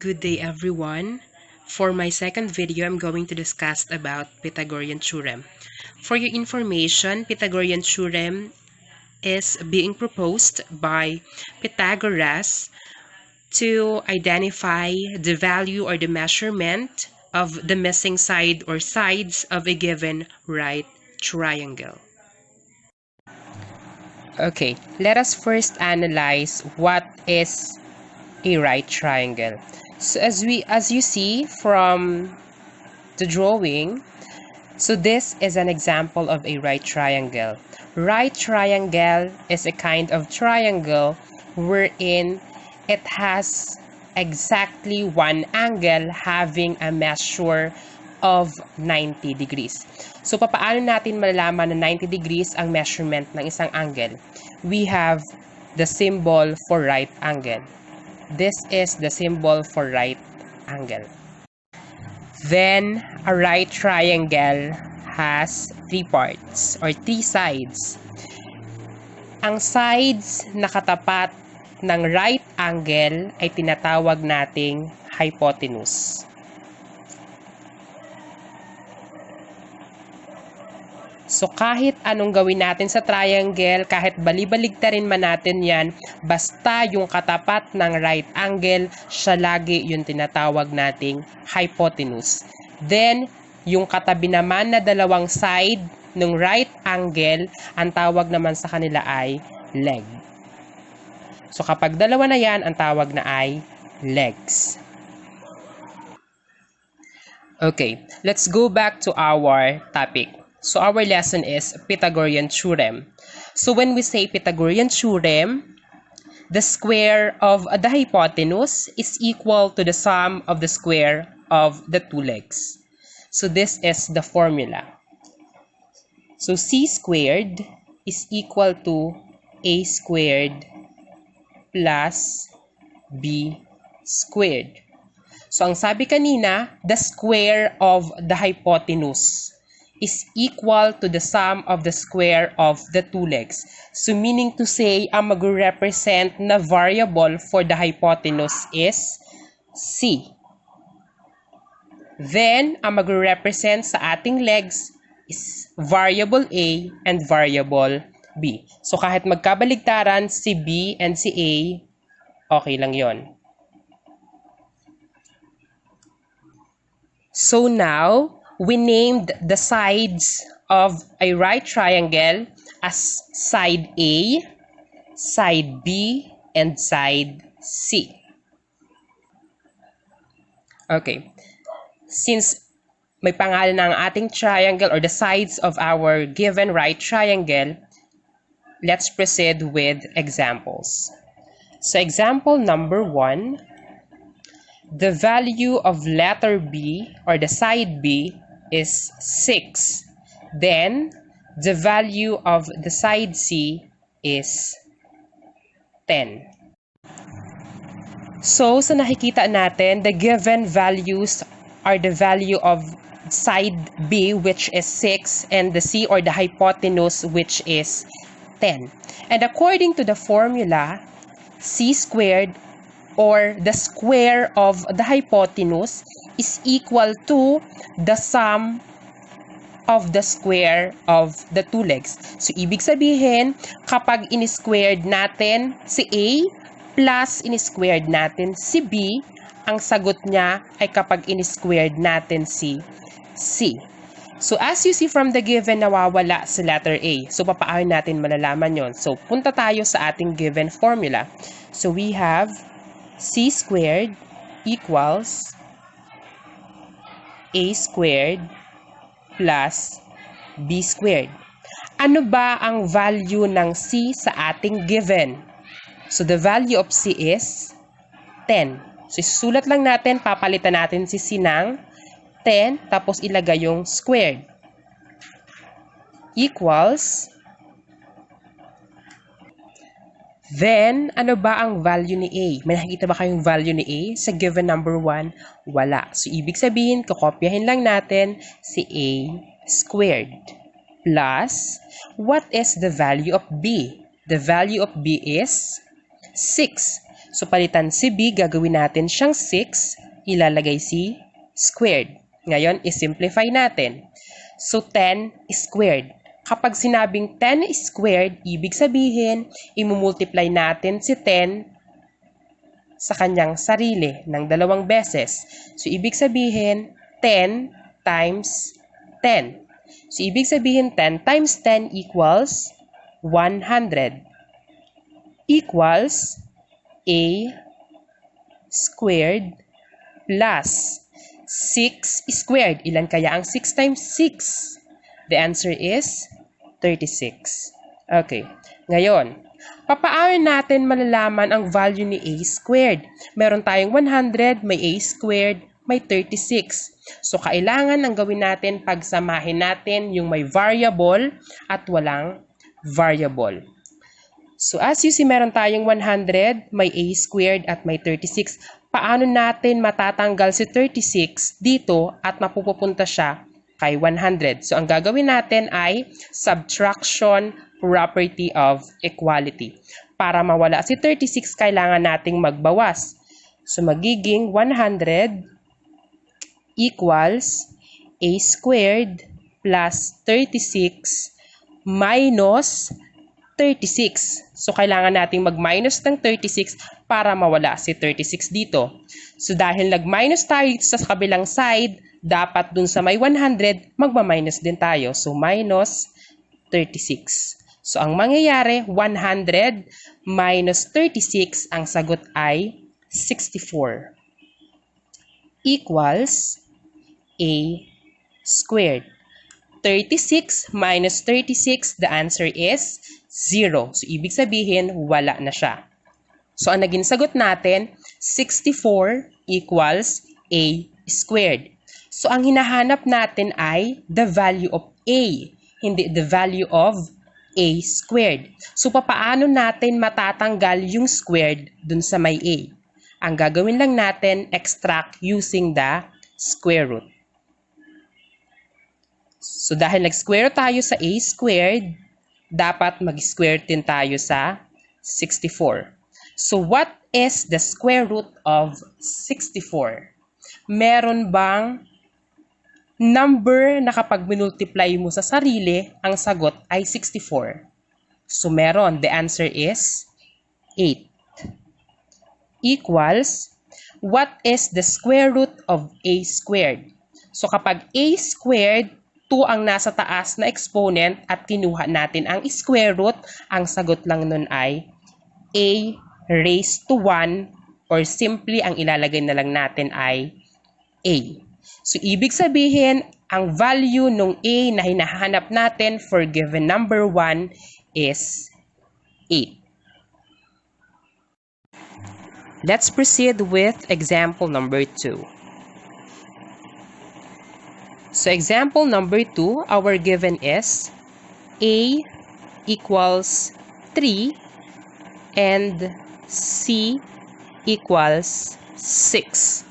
Good day everyone. For my second video, I'm going to discuss about Pythagorean theorem. For your information, Pythagorean theorem is being proposed by Pythagoras to identify the value or the measurement of the missing side or sides of a given right triangle. Okay, let us first analyze what is a right triangle. So as you see from the drawing, so this is an example of a right triangle. Right triangle is a kind of triangle wherein it has exactly one angle having a measure of 90 degrees. So papaano natin malalaman na 90 degrees ang measurement ng isang angle? We have the symbol for right angle. This is the symbol for right angle. Then, a right triangle has three parts or three sides. Ang sides na katapat ng right angle ay tinatawag nating hypotenuse. So, kahit anong gawin natin sa triangle, kahit balibaligtarin man natin yan, basta yung katapat ng right angle, siya lagi yung tinatawag nating hypotenuse. Then, yung katabi naman na dalawang side ng right angle, ang tawag naman sa kanila ay leg. So, kapag dalawa na yan, ang tawag na ay legs. Okay, let's go back to our topic. So our lesson is Pythagorean theorem. So when we say Pythagorean theorem, the square of the hypotenuse is equal to the sum of the square of the two legs. So this is the formula. So c squared is equal to a squared plus b squared. So ang sabi kanina, the square of the hypotenuse is equal to the sum of the square of the two legs. So meaning to say, ang mag-represent na variable for the hypotenuse is c. Then, ang mag-represent sa ating legs is variable a and variable b. So kahit magkabaligtaran si b and si a, okay lang yon. So now, we named the sides of a right triangle as side A, side B, and side C. Okay. Since may pangalan ng ating triangle or the sides of our given right triangle, let's proceed with examples. So example number 1, the value of letter B or the side B is 6. Then, the value of the side C is 10. So, sa nakikita natin, the given values are the value of side B, which is 6, and the C or the hypotenuse, which is 10. And according to the formula, C squared or the square of the hypotenuse is equal to the sum of the square of the two legs. So, ibig sabihin, kapag in-squared natin si A plus in-squared natin si B, ang sagot niya ay kapag in-squared natin si C. So, as you see from the given, nawawala si letter A. So, papaano natin malalaman yon? So, punta tayo sa ating given formula. So, we have C squared equals A squared plus B squared. Ano ba ang value ng C sa ating given? So, the value of C is 10. So, isusulat lang natin, papalitan natin si C ng 10, tapos ilagay yung squared. Equals. Then, ano ba ang value ni A? May nakikita ba kayong value ni A sa given number 1? Wala. So, ibig sabihin, kokopyahin lang natin si A squared plus, what is the value of B? The value of B is 6. So, palitan si B, gagawin natin siyang 6, ilalagay si squared. Ngayon, isimplify natin. So, 10 squared. Kapag sinabing 10 squared, ibig sabihin, imumultiply natin si 10 sa kanyang sarili ng 2 beses. So, ibig sabihin, 10 times 10. So, ibig sabihin, 10 times 10 equals 100. Equals a squared plus 6 squared. Ilan kaya ang 6 times 6? The answer is 36. Okay. Ngayon, papaano natin malalaman ang value ni a squared? Meron tayong 100, may a squared, may 36. So, kailangan ang gawin natin, pagsamahin natin yung may variable at walang variable. So, as you see, meron tayong 100, may a squared at may 36. Paano natin matatanggal si 36 dito at mapupunta siya kay 100? So, ang gagawin natin ay subtraction property of equality. Para mawala si 36, kailangan nating magbawas. So, magiging 100 equals a squared plus 36 minus 36. So, kailangan nating mag-minus ng 36 para mawala si 36 dito. So, dahil nag-minus tayo dito sa kabilang side, dapat dun sa may 100, magma-minus din tayo. So, minus 36. So, ang mangyayari, 100 minus 36, ang sagot ay 64. Equals a squared. 36 minus 36, the answer is 0. So, ibig sabihin, wala na siya. So, ang naging sagot natin, 64 equals a squared. So, ang hinahanap natin ay the value of a, hindi the value of a squared. So, papaano natin matatanggal yung squared dun sa may a? Ang gagawin lang natin, extract using the square root. So, dahil nag-square tayo sa a squared, dapat mag-square din tayo sa 64. So, what is the square root of 64? Meron bang number na kapag minultiply mo sa sarili, ang sagot ay 64? So, meron. The answer is 8. Equals, what is the square root of a squared? So, kapag a squared, 2 ang nasa taas na exponent at kinuha natin ang square root, ang sagot lang nun ay a raised to 1 or simply ang ilalagay na lang natin ay a. So, ibig sabihin, ang value ng a na hinahanap natin for given number 1 is 8. Let's proceed with example number 2. So, example number 2, our given is a equals 3 and c equals 6.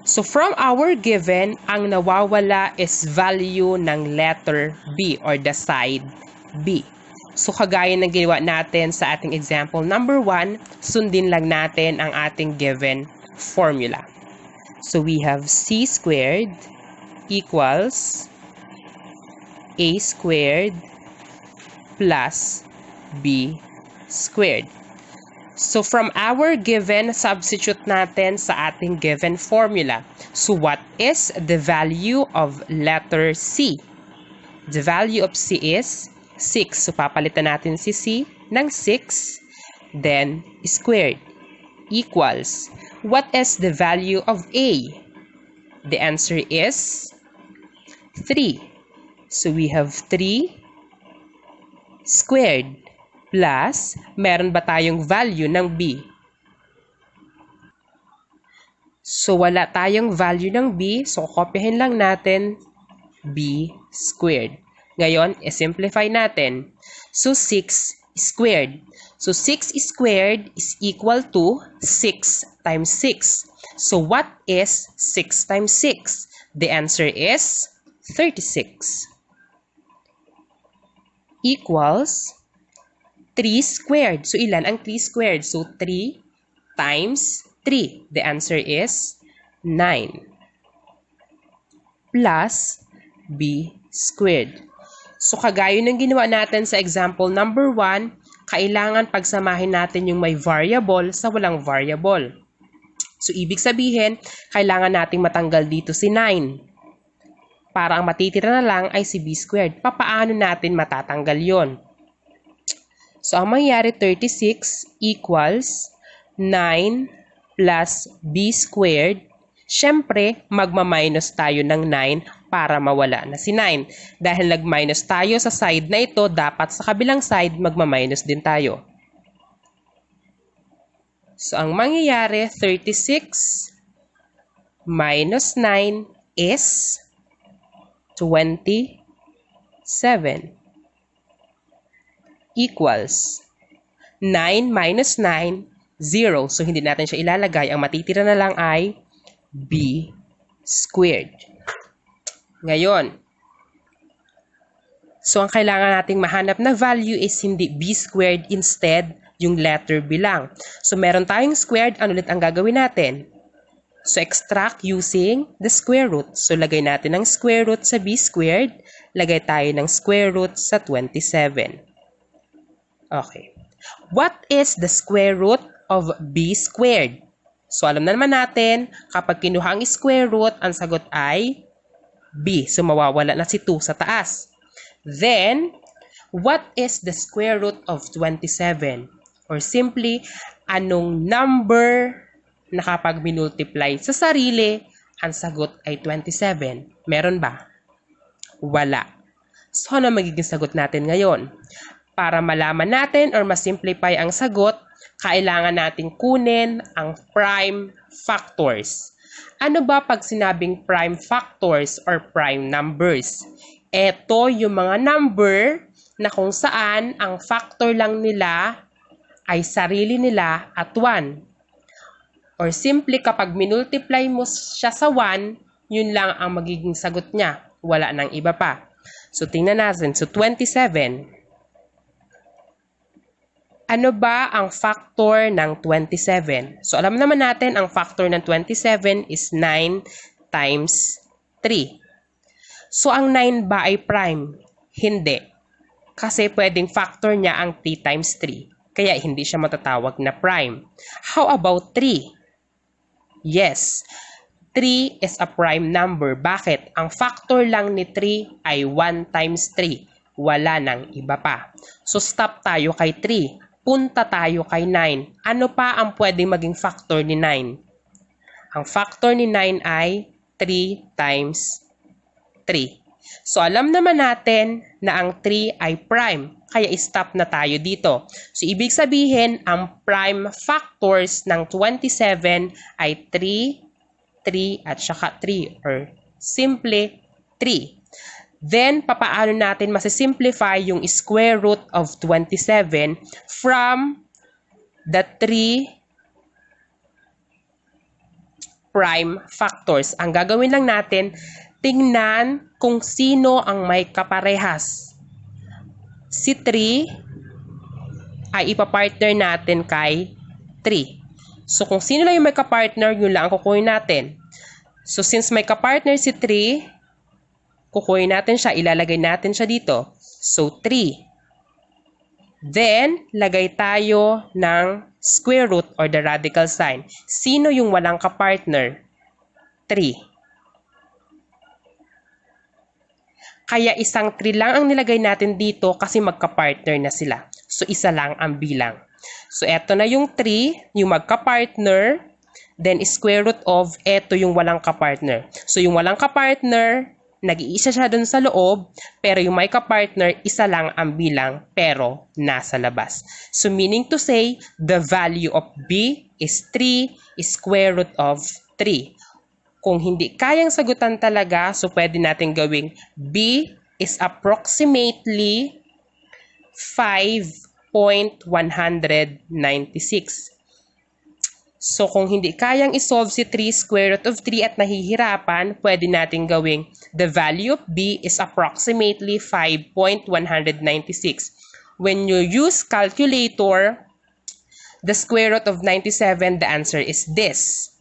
So, from our given, ang nawawala is value ng letter B or the side B. So, kagaya ng ginawa natin sa ating example number 1, sundin lang natin ang ating given formula. So, we have c squared equals a squared plus b squared. So, from our given, substitute natin sa ating given formula. So, what is the value of letter C? The value of C is 6. So, papalitan natin si C ng 6, then squared, equals. What is the value of A? The answer is 3. So, we have 3 squared plus, meron ba tayong value ng B? So, wala tayong value ng B. So, kopyahin lang natin B squared. Ngayon, i-simplify natin. So, 6 squared. So, 6 squared is equal to 6 times 6. So, what is 6 times 6? The answer is 36. Equals 3 squared. So, ilan ang 3 squared? So, 3 times 3. The answer is 9 plus b squared. So, kagaya ng ginawa natin sa example number 1, kailangan pagsamahin natin yung may variable sa walang variable. So, ibig sabihin, kailangan nating matanggal dito si 9. Para ang matitira na lang ay si b squared. Papaano natin matatanggal yon? So, ang mangyayari 36 equals 9 plus b squared. Siyempre, magma-minus tayo ng 9 para mawala na si 9. Dahil nag-minus tayo sa side na ito, dapat sa kabilang side, magma-minus din tayo. So, ang mangyayari, 36 minus 9 is 27 equals 9 minus 9, 0. So, hindi natin siya ilalagay. Ang matitira na lang ay b squared. Ngayon, so ang kailangan nating mahanap na value is hindi b squared, instead yung letter b lang. So meron tayong squared, ano ulit ang gagawin natin? So extract using the square root. So lagay natin ng square root sa b squared, lagay tayo ng square root sa 27. Okay. What is the square root of b squared? So, alam na naman natin, kapag kinuha ang square root, ang sagot ay b. So, mawawala na si 2 sa taas. Then, what is the square root of 27? Or simply, anong number na kapag minultiply sa sarili, ang sagot ay 27? Meron ba? Wala. So, ano magiging sagot natin ngayon? Para malaman natin or masimplify ang sagot, kailangan nating kunin ang prime factors. Ano ba pag sinabing prime factors or prime numbers? Ito yung mga number na kung saan ang factor lang nila ay sarili nila at 1. Or simply kapag minultiply mo siya sa 1, yun lang ang magiging sagot niya. Wala nang iba pa. So tingnan natin. So 27. Ano ba ang factor ng 27? So, alam naman natin ang factor ng 27 is 9 times 3. So, ang 9 ba ay prime? Hindi. Kasi pwedeng factor niya ang 3 times 3. Kaya hindi siya matatawag na prime. How about 3? Yes. 3 is a prime number. Bakit? Ang factor lang ni 3 ay 1 times 3. Wala nang iba pa. So, stop tayo kay 3. Punta tayo kay 9. Ano pa ang pwedeng maging factor ni 9? Ang factor ni 9 ay 3 times 3. So, alam naman natin na ang 3 ay prime. Kaya stop na tayo dito. So, ibig sabihin, ang prime factors ng 27 ay 3, 3, at saka 3. Or simple 3. Then, papaano natin masisimplify yung square root of 27 from the 3 prime factors? Ang gagawin lang natin, tingnan kung sino ang may kaparehas. Si 3 ay ipapartner natin kay 3. So, kung sino lang yung may kapartner, yun lang ang kukunin natin. So, since may kapartner si 3, kukunin natin siya, ilalagay natin siya dito. So, 3. Then, lagay tayo ng square root or the radical sign. Sino yung walang kapartner? 3. Kaya isang 3 lang ang nilagay natin dito kasi magkapartner na sila. So, isa lang ang bilang. So, eto na yung 3, yung magkapartner. Then, square root of, eto yung walang kapartner. So, yung walang kapartner, nag-iisa siya dun sa loob, pero yung may kapartner, isa lang ang bilang, pero nasa labas. So, meaning to say, the value of b is 3 square root of 3. Kung hindi kayang sagutan talaga, so pwede natin gawing b is approximately 5.196. So, kung hindi kayang isolve si 3 square root of 3 at nahihirapan, pwede natin gawing the value of b is approximately 5.196. When you use calculator, the square root of 97? The answer is this.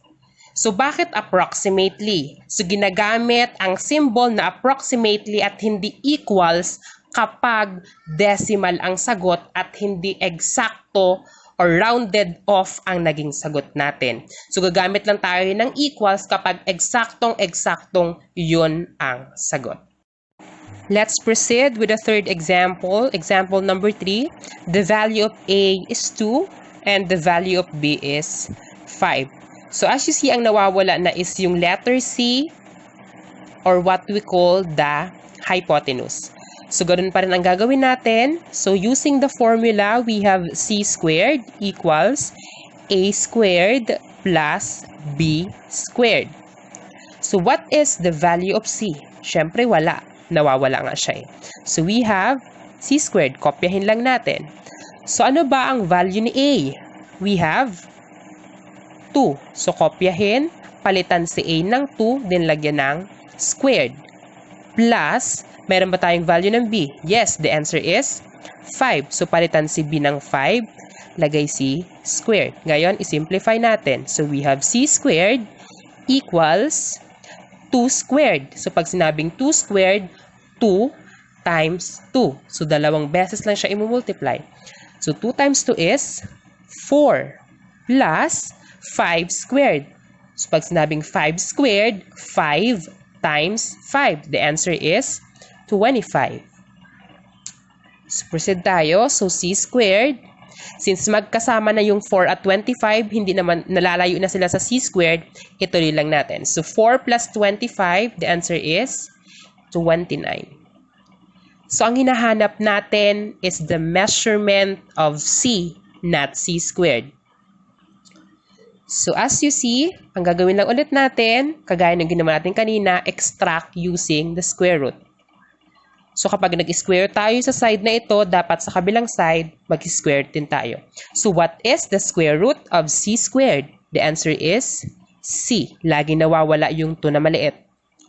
So, bakit approximately? So, ginagamit ang symbol na approximately at hindi equals kapag decimal ang sagot at hindi eksakto or rounded off ang naging sagot natin. So, gagamit lang tayo ng equals kapag eksaktong-eksaktong yun ang sagot. Let's proceed with the third example. Example number 3. The value of A is 2 and the value of B is 5. So, as you see, ang nawawala na is yung letter C or what we call the hypotenuse. So, ganun pa rin ang gagawin natin. So, using the formula, we have C squared equals A squared plus B squared. So, what is the value of C? Siyempre, wala. Nawawala nga siya eh. So, we have C squared. Kopyahin lang natin. So, ano ba ang value ni A? We have 2. So, kopyahin, palitan si A ng 2, then lagyan ng squared. Plus, meron ba tayong value ng B? Yes, the answer is 5. So, palitan si B ng 5, lagay si squared. Ngayon, isimplify natin. So, we have C squared equals 2 squared. So, pag sinabing 2 squared, 2 times 2. So, dalawang beses lang siya i-multiply. So, 2 times 2 is 4 plus 5 squared. So, pag sinabing 5 squared, 5 times 5. The answer is 25. So, proceed tayo. So, C squared. Since magkasama na yung 4 at 25, hindi naman nalalayo na sila sa C squared, ituloy lang natin. So, 4 plus 25, the answer is 29. So, ang hinahanap natin is the measurement of C, not C squared. So, as you see, ang gagawin lang ulit natin, kagaya ng ginawa natin kanina, extract using the square root. So, kapag nag-square tayo sa side na ito, dapat sa kabilang side, mag-square din tayo. So, what is the square root of C squared? The answer is C. Lagi nawawala yung 2 na maliit,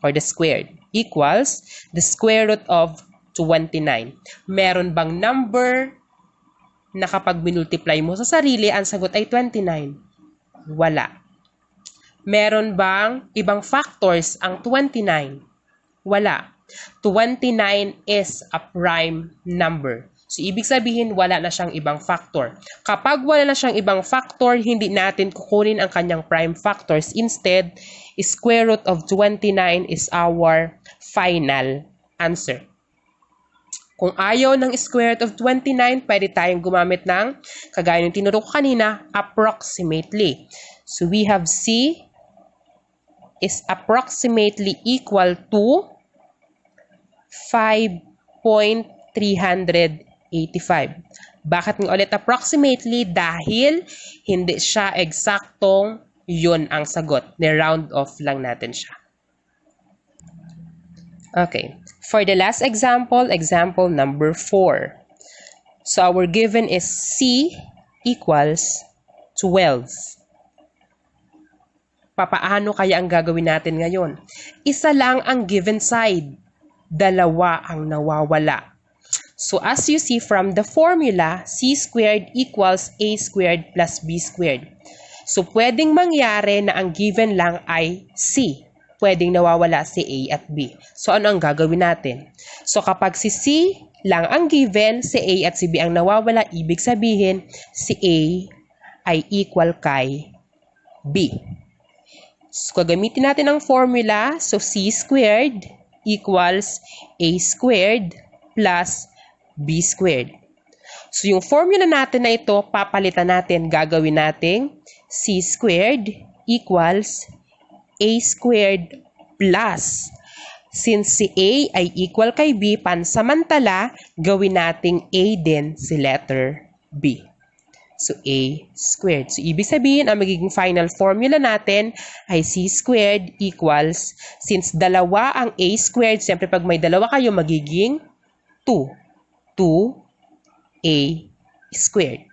or the squared, equals the square root of 29. Meron bang number na kapag minultiply mo sa sarili, ang sagot ay 29? Wala. Meron bang ibang factors ang 29? Wala. 29 is a prime number. So, ibig sabihin, wala na siyang ibang factor. Kapag wala na siyang ibang factor, hindi natin kukunin ang kanyang prime factors. Instead, square root of 29 is our final answer. Kung ayaw ng square root of 29, pwede tayong gumamit ng, kagaya ng tinuro ko kanina, approximately. So, we have C is approximately equal to 5.385. Bakit nga ulit approximately? Dahil hindi siya eksaktong yun ang sagot. Ni-round off lang natin siya. Okay. For the last example, example number 4. So, our given is C equals 12. Papaano kaya ang gagawin natin ngayon? Isa lang ang given side. Dalawa ang nawawala. So, as you see from the formula, C squared equals A squared plus B squared. So, pwedeng mangyari na ang given lang ay C. Pwedeng nawawala si A at B. So, ano ang gagawin natin? So, kapag si C lang ang given, si A at si B ang nawawala, ibig sabihin, si A ay equal kay B. So, gagamitin natin ang formula. So, C squared equals A squared plus B squared. So, yung formula natin na ito, papalitan natin. Gagawin natin C squared equals A squared plus. Since si A ay equal kay B, pansamantala, gawin nating A din si letter B. So, A squared. So, ibig sabihin, ang magiging final formula natin ay C squared equals, since dalawa ang A squared, siyempre pag may dalawa kayo, magiging 2. 2A squared.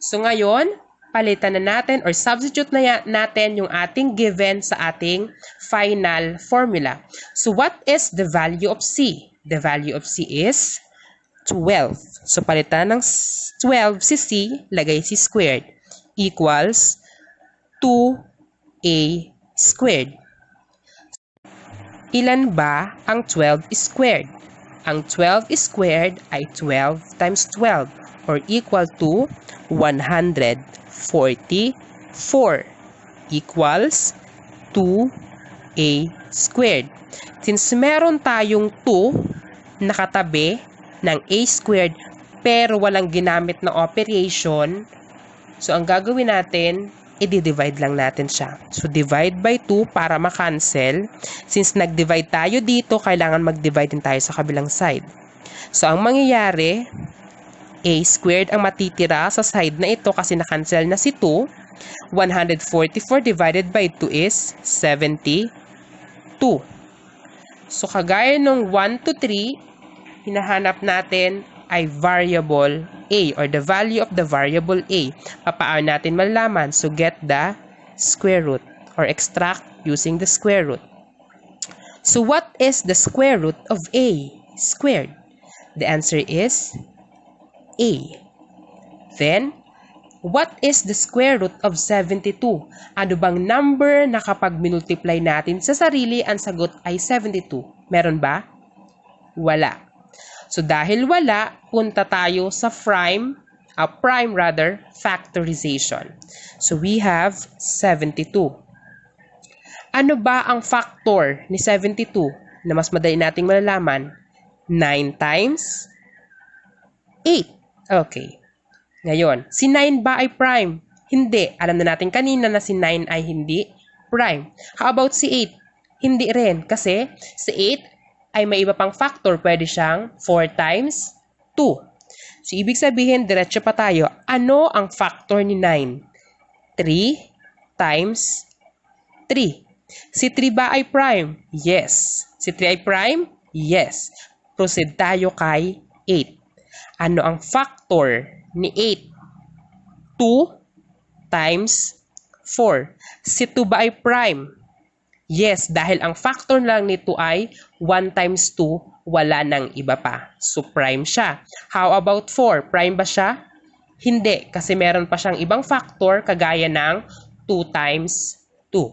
So, ngayon, palitan na natin or substitute na natin yung ating given sa ating final formula. So, what is the value of C? The value of C is 12. So, palitan ng 12 si C, lagay si squared, equals 2A squared. Ilan ba ang 12 squared? Ang 12 squared ay 12 times 12 or equal to 144 equals 2A squared. Since meron tayong 2 nakatabi ng A squared pero walang ginamit na operation, so ang gagawin natin, i-divide lang natin siya. So, divide by 2 para ma-cancel. Since nag-divide tayo dito, kailangan mag-divide din tayo sa kabilang side. So, ang mangyayari, A squared ang matitira sa side na ito kasi na-cancel na si 2. 144 divided by 2 is 72. So, kagaya nung 1 to 3, hinahanap natin ay variable A or the value of the variable A. Paano natin malalaman? So, get the square root or extract using the square root. So, what is the square root of A squared? The answer is A. Then, what is the square root of 72? Ano bang number na kapag minultiply natin sa sarili, ang sagot ay 72? Meron ba? Wala. So, dahil wala, punta tayo sa prime factorization. So, we have 72. Ano ba ang factor ni 72 na mas madali nating malalaman? 9 times 8. Okay. Ngayon, si 9 ba ay prime? Hindi. Alam na natin kanina na si 9 ay hindi prime. How about si 8? Hindi rin. Kasi si 8 ay may iba pang factor. Pwede siyang 4 times 2. So, ibig sabihin, diretso pa tayo. Ano ang factor ni 9? 3 times 3. Si 3 ba ay prime? Yes. Si 3 ay prime? Yes. Proceed tayo kay 8. Ano ang factor ni 8? 2 times 4. Si 2 ba ay prime? Yes, dahil ang factor lang nito ay 1 times 2, wala nang iba pa. So, prime siya. How about 4? Prime ba siya? Hindi, kasi meron pa siyang ibang factor kagaya ng 2 times 2.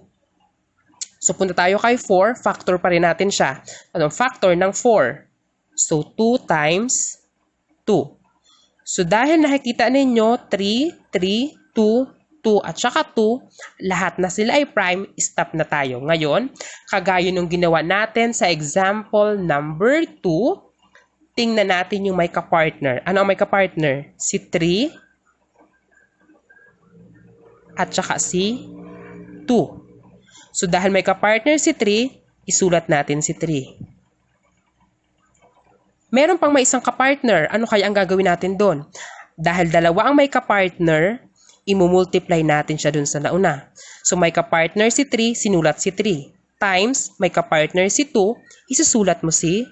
So, punta tayo kay 4, factor pa rin natin siya. Anong factor ng 4? So, 2 times 2. So, dahil nakikita ninyo, 3, 3, 2, 2 at saka 2, lahat na sila ay prime, stop na tayo. Ngayon, kagaya nung ginawa natin sa example number 2, tingnan natin yung may kapartner. Ano ang may kapartner? Si 3 at saka si 2. So, dahil may kapartner si 3, isulat natin si 3. Meron pang may isang kapartner. Ano kaya ang gagawin natin doon? Dahil dalawa ang may kapartner, imumultiply natin siya dun sa nauna. So, may kapartner si 3, sinulat si 3. Times, may kapartner si 2, isusulat mo si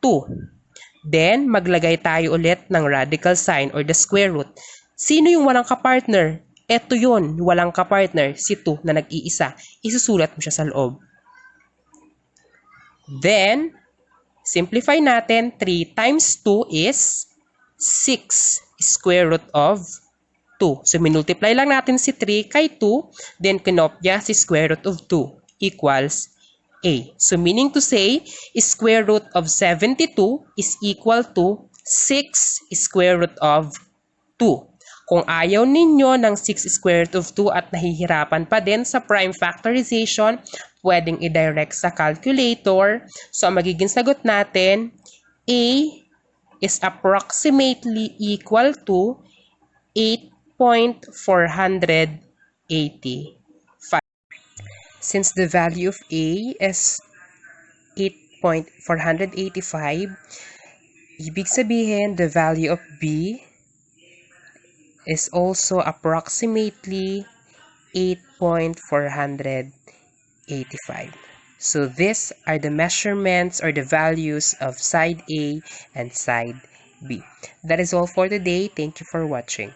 2. Then, maglagay tayo ulit ng radical sign or the square root. Sino yung walang kapartner? Eto yun, walang kapartner, si 2 na nag-iisa. Isusulat mo siya sa loob. Then, simplify natin, 3 times 2 is 6 square root of 2. So, minultiply lang natin si 3 kay 2, then kinopya si square root of 2 equals A. So, meaning to say, square root of 72 is equal to 6 square root of 2. Kung ayaw ninyo ng 6 square root of 2 at nahihirapan pa din sa prime factorization, pwedeng i-direct sa calculator. So, ang magiging sagot natin, A is approximately equal to 8.485. Since the value of A is 8.485, ibig sabihin the value of B is also approximately 8.485. So these are the measurements or the values of side A and side B. That is all for today. Thank you for watching.